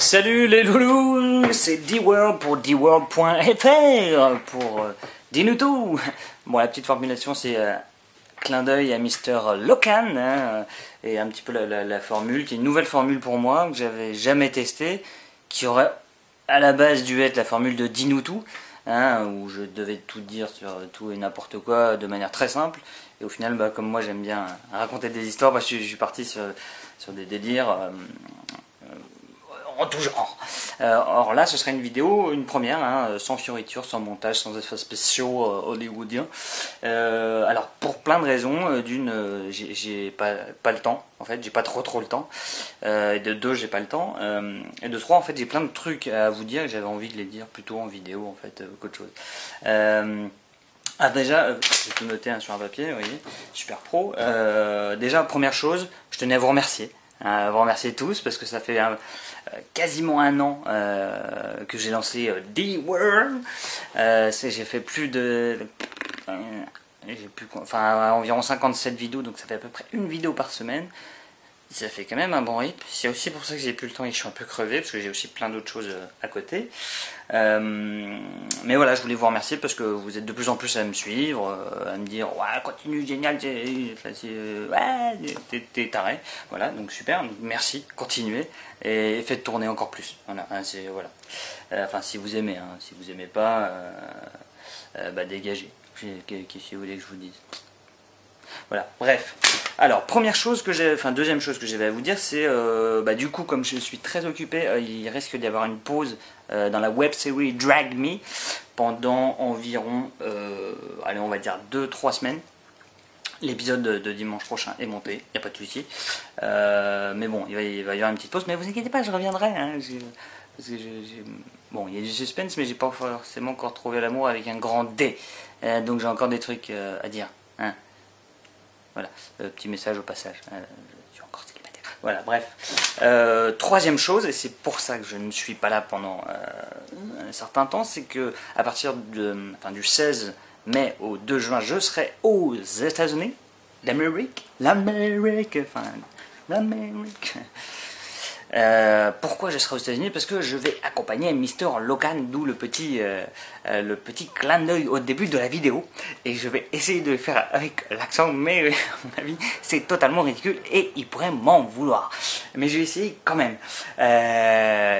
Salut les loulous, c'est D-World pour dworld.fr pour dis-nous tout. Bon, la petite formulation c'est clin d'œil à Mister Locan hein, et un petit peu la formule qui est une nouvelle formule pour moi que j'avais jamais testée, qui aurait à la base dû être la formule de dis-nous tout, hein, où je devais tout dire sur tout et n'importe quoi de manière très simple. Et au final, comme moi j'aime bien raconter des histoires, je suis parti sur des délires en tout genre. Or là, ce serait une vidéo, une première, hein, sans fioriture, sans montage, sans effets spéciaux hollywoodiens. Alors pour plein de raisons, d'une, j'ai pas le temps. En fait, j'ai pas trop le temps. Et de deux, j'ai pas le temps. Et de trois, en fait, j'ai plein de trucs à vous dire. Et j'avais envie de les dire plutôt en vidéo, en fait, qu'autre chose. Déjà, j'ai tout noté sur un papier, vous voyez, super pro. Déjà, première chose, je tenais à vous remercier. Vous remercier tous parce que ça fait quasiment un an que j'ai lancé D-World. J'ai fait plus de environ 57 vidéos, donc ça fait à peu près une vidéo par semaine. Ça fait quand même un bon rythme. C'est aussi pour ça que j'ai plus le temps et que je suis un peu crevé, parce que j'ai aussi plein d'autres choses à côté. Mais voilà, je voulais vous remercier parce que vous êtes de plus en plus à me suivre, à me dire ouais, continue, génial, t'es taré. Voilà, donc super, donc merci, continuez et faites tourner encore plus. Voilà, voilà. Enfin, si vous aimez, hein, si vous aimez pas, dégagez. Qu'est-ce que vous voulez que je vous dise? Voilà, bref. Alors, deuxième chose que j'avais à vous dire, c'est du coup, comme je suis très occupé, il risque d'y avoir une pause dans la web série Drag Me pendant environ, on va dire 2-3 semaines. L'épisode de dimanche prochain est monté, il n'y a pas de souci. Mais bon, il va y avoir une petite pause, mais vous inquiétez pas, je reviendrai. Hein, Bon, il y a du suspense, mais j'ai pas forcément encore trouvé l'amour avec un grand D. Donc j'ai encore des trucs à dire. Hein. Voilà, petit message au passage. Je suis encore célibataire. Voilà, bref. Troisième chose, et c'est pour ça que je ne suis pas là pendant un certain temps, c'est que à partir du 16 mai au 2 juin, je serai aux États-Unis, l'Amérique. Pourquoi je serai aux États-Unis? Parce que je vais accompagner Mister Locan, d'où le petit clin d'œil au début de la vidéo. Et je vais essayer de le faire avec l'accent, mais à mon avis, c'est totalement ridicule et il pourrait m'en vouloir. Mais je vais essayer quand même.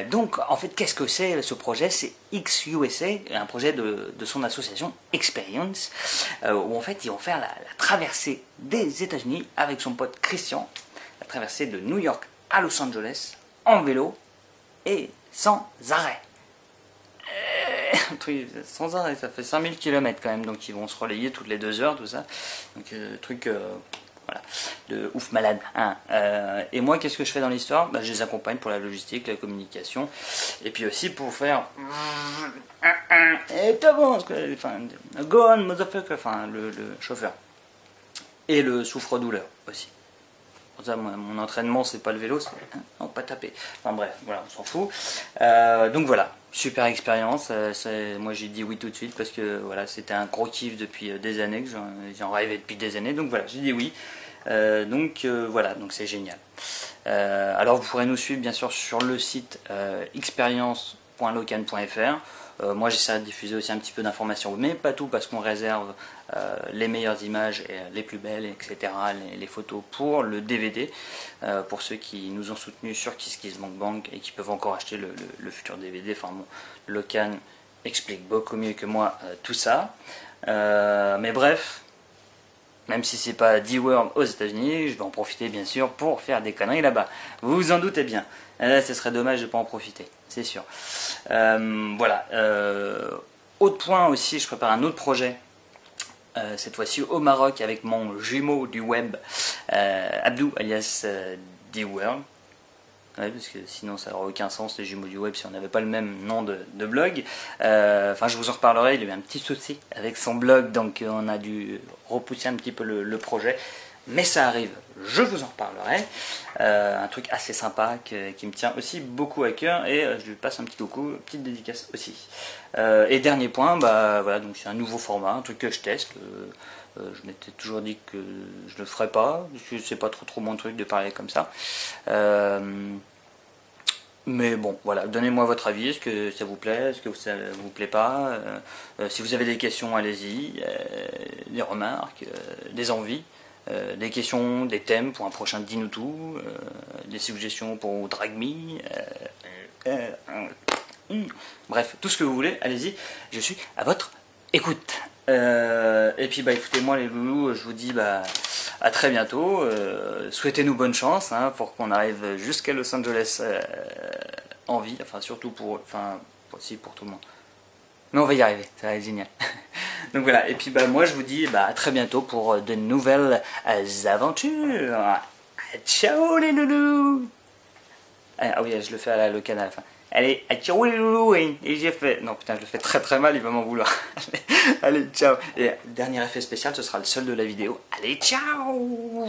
Donc, en fait, qu'est-ce que c'est ce projet? C'est XUSA, un projet de son association Experience, où en fait, ils vont faire la traversée des États-Unis avec son pote Christian, la traversée de New York à Los Angeles, en vélo et sans arrêt. Sans arrêt, ça fait 5000 km quand même, donc ils vont se relayer toutes les 2 heures, tout ça. Donc, voilà, de ouf malade. Hein. Et moi, qu'est-ce que je fais dans l'histoire? Je les accompagne pour la logistique, la communication, et puis aussi pour faire. Et t'avances, go on, motherfucker, le chauffeur. Et le souffre-douleur aussi. Pour ça, mon entraînement, c'est pas le vélo, c'est pas taper. Enfin bref, voilà, on s'en fout. Donc voilà, super expérience. Moi, j'ai dit oui tout de suite parce que voilà, c'était un gros kiff depuis des années, que j'en rêvais depuis des années. Donc voilà, j'ai dit oui. Voilà, donc c'est génial. Alors vous pourrez nous suivre bien sûr sur le site experience.locan.fr. Moi j'essaie de diffuser aussi un petit peu d'informations, mais pas tout parce qu'on réserve les meilleures images, et les plus belles, etc., les photos pour le DVD, pour ceux qui nous ont soutenus sur KissKissBankBank et qui peuvent encore acheter le futur DVD. Enfin bon, Locan explique beaucoup mieux que moi tout ça. Mais bref, même si c'est pas D-World aux États-Unis, je vais en profiter bien sûr pour faire des conneries là-bas. Vous vous en doutez bien. Ce serait dommage de ne pas en profiter, c'est sûr. Voilà. Autre point aussi, je prépare un autre projet. Cette fois-ci au Maroc avec mon jumeau du web, Abdou alias D-World. Ouais, parce que sinon ça n'aurait aucun sens les jumeaux du web si on n'avait pas le même nom de blog. Je vous en reparlerai, il y a eu un petit souci avec son blog, donc on a dû repousser un petit peu le projet. Mais ça arrive, je vous en reparlerai. Un truc assez sympa qui me tient aussi beaucoup à cœur et je lui passe un petit coucou, petite dédicace aussi. Et dernier point, voilà, donc c'est un nouveau format, un truc que je teste. Je m'étais toujours dit que je le ferais pas, parce que c'est pas trop mon truc de parler comme ça. Mais bon, voilà, donnez-moi votre avis, est-ce que ça vous plaît, est-ce que ça vous plaît pas, si vous avez des questions, allez-y, des remarques, des envies, des questions, des thèmes pour un prochain Dis-nous tout, des suggestions pour Drag Me, bref, tout ce que vous voulez, allez-y, je suis à votre écoute. Et puis bah écoutez, moi les loulous, je vous dis bah à très bientôt. Souhaitez-nous bonne chance hein, pour qu'on arrive jusqu'à Los Angeles en vie, enfin surtout pour, enfin aussi pour tout le monde. Mais on va y arriver, ça va être génial. Donc voilà, et puis bah moi je vous dis bah à très bientôt pour de nouvelles aventures. Ciao les loulous. Ah oui, je le fais à la locale à la fin. Allez, ciao les loulous, et j'ai fait... Non putain, je le fais très très mal, il va m'en vouloir. Allez, ciao. Et dernier effet spécial, ce sera le seul de la vidéo. Allez, ciao.